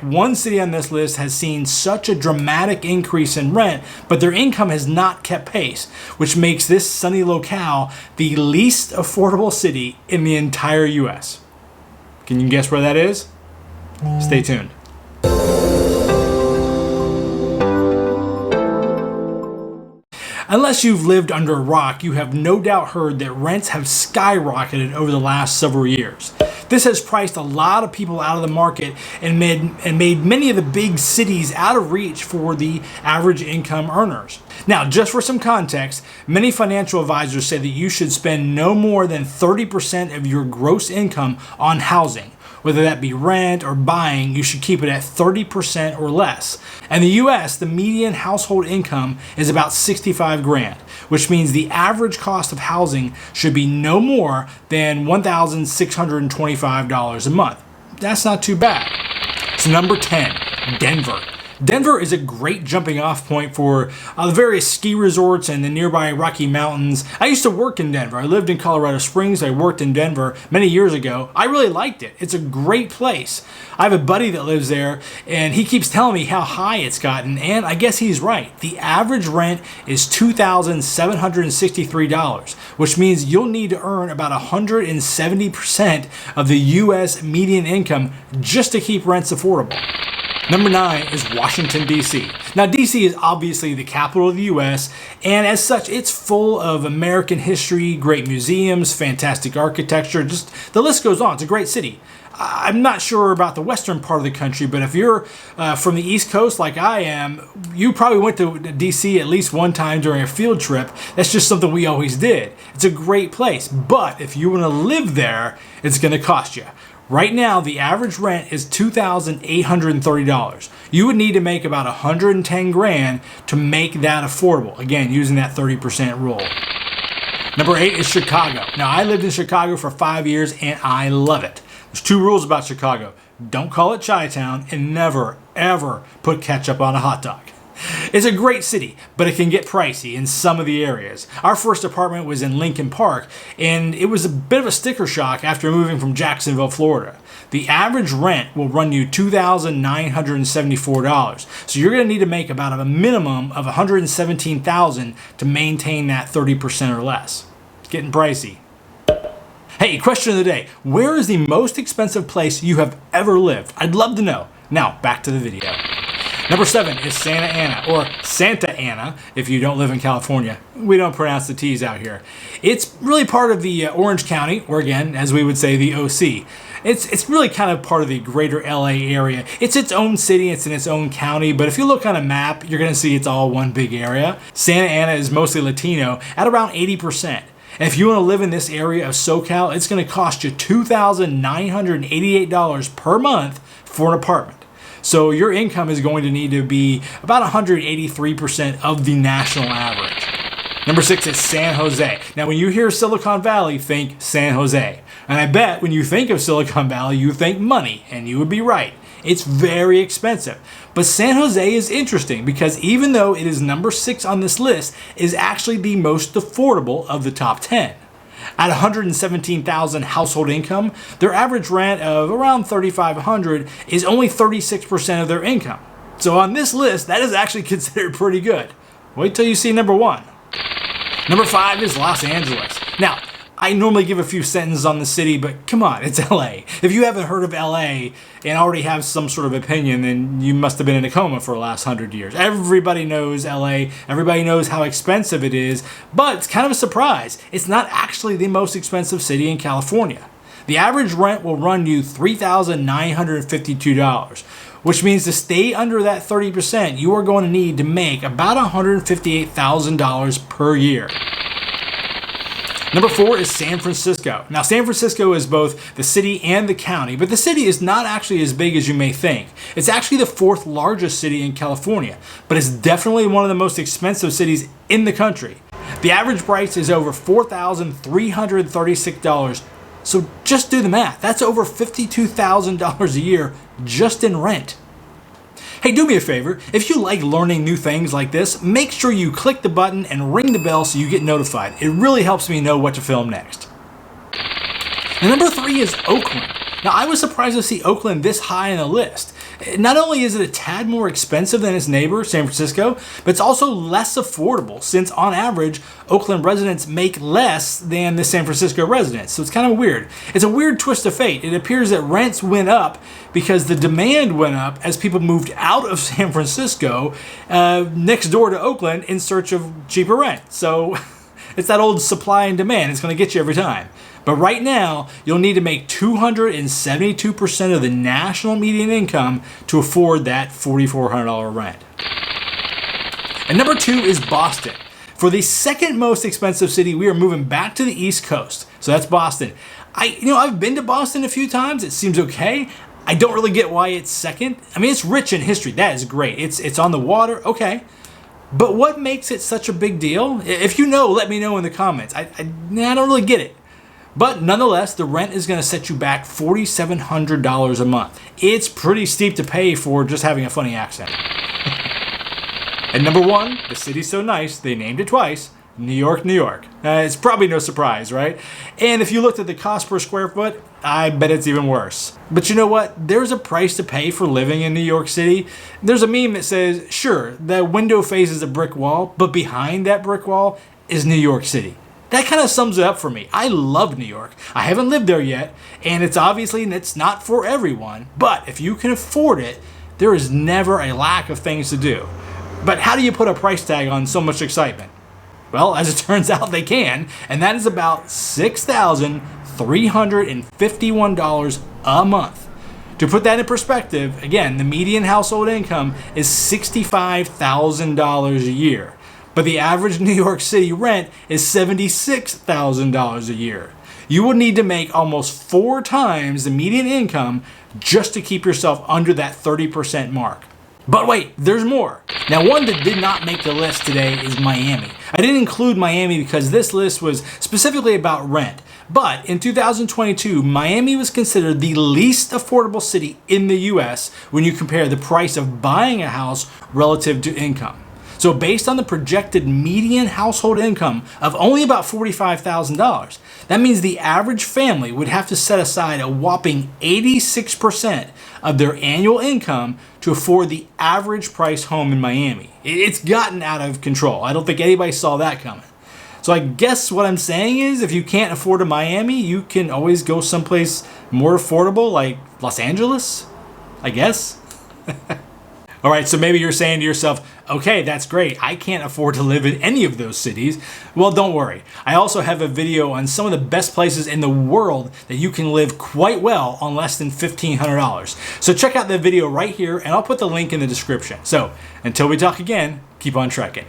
One city on this list has seen such a dramatic increase in rent, but their income has not kept pace, which makes this sunny locale the least affordable city in the entire US. Can you guess where that is? Stay tuned. Unless you've lived under a rock, you have no doubt heard that rents have skyrocketed over the last several years. This has priced a lot of people out of the market and made many of the big cities out of reach for the average income earners. Now, just for some context, many financial advisors say that you should spend no more than 30% of your gross income on housing. Whether that be rent or buying, you should keep it at 30% or less. In the US, the median household income is about 65 grand, which means the average cost of housing should be no more than $1,625 a month. That's not too bad. So number 10, Denver. Denver is a great jumping off point for the various ski resorts and the nearby Rocky Mountains. I used to work in Denver. I lived in Colorado Springs. I worked in Denver many years ago. I really liked it. It's a great place. I have a buddy that lives there, and he keeps telling me how high it's gotten, and I guess he's right. The average rent is $2,763, which means you'll need to earn about 170% of the U.S. median income just to keep rents affordable. Number 9 is Washington, D.C. Now, D.C. is obviously the capital of the U.S., and as such, it's full of American history, great museums, fantastic architecture, just the list goes on. It's a great city. I'm not sure about the western part of the country, but if you're from the East Coast like I am, you probably went to D.C. at least one time during a field trip. That's just something we always did. It's a great place, but if you want to live there, it's going to cost you. Right now, the average rent is $2,830. You would need to make about 110 grand to make that affordable. Again, using that 30% rule. Number 8 is Chicago. Now, I lived in Chicago for 5 years and I love it. There's 2 rules about Chicago. Don't call it Chi-Town and never, ever put ketchup on a hot dog. It's a great city, but it can get pricey in some of the areas. Our first apartment was in Lincoln Park, and it was a bit of a sticker shock after moving from Jacksonville, Florida. The average rent will run you $2,974, so you're going to need to make about a minimum of $117,000 to maintain that 30% or less. It's getting pricey. Hey, question of the day. Where is the most expensive place you have ever lived? I'd love to know. Now, back to the video. Number 7 is Santa Ana, or Santa Ana if you don't live in California. We don't pronounce the T's out here. It's really part of the Orange County, or again, as we would say, the OC. It's really kind of part of the greater LA area. It's its own city, it's in its own county, but if you look on a map, you're going to see it's all one big area. Santa Ana is mostly Latino at around 80%. And if you want to live in this area of SoCal, it's going to cost you $2,988 per month for an apartment. So your income is going to need to be about 183% of the national average. Number 6 is San Jose. Now, when you hear Silicon Valley, think San Jose. And I bet when you think of Silicon Valley, you think money, and you would be right. It's very expensive. But San Jose is interesting because even though it is number 6 on this list, it is actually the most affordable of the top 10. At $117,000 household income, their average rent of around $3,500 is only 36% of their income. So on this list, that is actually considered pretty good. Wait till you see number 1. Number 5 is Los Angeles. Now, I normally give a few sentences on the city, but come on, it's LA. If you haven't heard of LA and already have some sort of opinion, then you must have been in a coma for the last 100 years. Everybody knows LA, everybody knows how expensive it is, but it's kind of a surprise. It's not actually the most expensive city in California. The average rent will run you $3,952, which means to stay under that 30%, you are going to need to make about $158,000 per year. Number 4 is San Francisco. Now, San Francisco is both the city and the county, but the city is not actually as big as you may think. It's actually the 4th largest city in California, but it's definitely one of the most expensive cities in the country. The average price is over $4,336, so just do the math. That's over $52,000 a year just in rent. Hey, do me a favor. If you like learning new things like this, make sure you click the button and ring the bell so you get notified. It really helps me know what to film next. And number 3 is Oakland. Now, I was surprised to see Oakland this high on the list. Not only is it a tad more expensive than its neighbor, San Francisco, but it's also less affordable since on average, Oakland residents make less than the San Francisco residents. So it's kind of weird. It's a weird twist of fate. It appears that rents went up because the demand went up as people moved out of San Francisco next door to Oakland in search of cheaper rent. So it's that old supply and demand. It's going to get you every time. But right now, you'll need to make 272% of the national median income to afford that $4,400 rent. And number 2 is Boston. For the second most expensive city, we are moving back to the East Coast. So that's Boston. I've been to Boston a few times. It seems okay. I don't really get why it's second. I mean, it's rich in history. That is great. It's on the water. Okay. But what makes it such a big deal? If you know, let me know in the comments. I don't really get it. But nonetheless, the rent is going to set you back $4,700 a month. It's pretty steep to pay for just having a funny accent. And number 1, the city's so nice, they named it twice, New York, New York. It's probably no surprise, right? And if you looked at the cost per square foot, I bet it's even worse. But you know what? There's a price to pay for living in New York City. There's a meme that says, sure, the window faces a brick wall, but behind that brick wall is New York City. That kind of sums it up for me. I love New York. I haven't lived there yet, and it's not for everyone, but if you can afford it, there is never a lack of things to do. But how do you put a price tag on so much excitement? Well, as it turns out, they can, and that is about $6,351 a month. To put that in perspective, again, the median household income is $65,000 a year. But the average New York City rent is $76,000 a year. You would need to make almost 4 times the median income just to keep yourself under that 30% mark. But wait, there's more. Now, one that did not make the list today is Miami. I didn't include Miami because this list was specifically about rent. But in 2022, Miami was considered the least affordable city in the US when you compare the price of buying a house relative to income. So based on the projected median household income of only about $45,000, that means the average family would have to set aside a whopping 86% of their annual income to afford the average price home in Miami. It's gotten out of control. I don't think anybody saw that coming. So I guess what I'm saying is if you can't afford a Miami, you can always go someplace more affordable like Los Angeles, I guess. All right, so maybe you're saying to yourself, okay, that's great. I can't afford to live in any of those cities. Well, don't worry. I also have a video on some of the best places in the world that you can live quite well on less than $1,500. So check out that video right here, and I'll put the link in the description. So until we talk again, keep on trekking.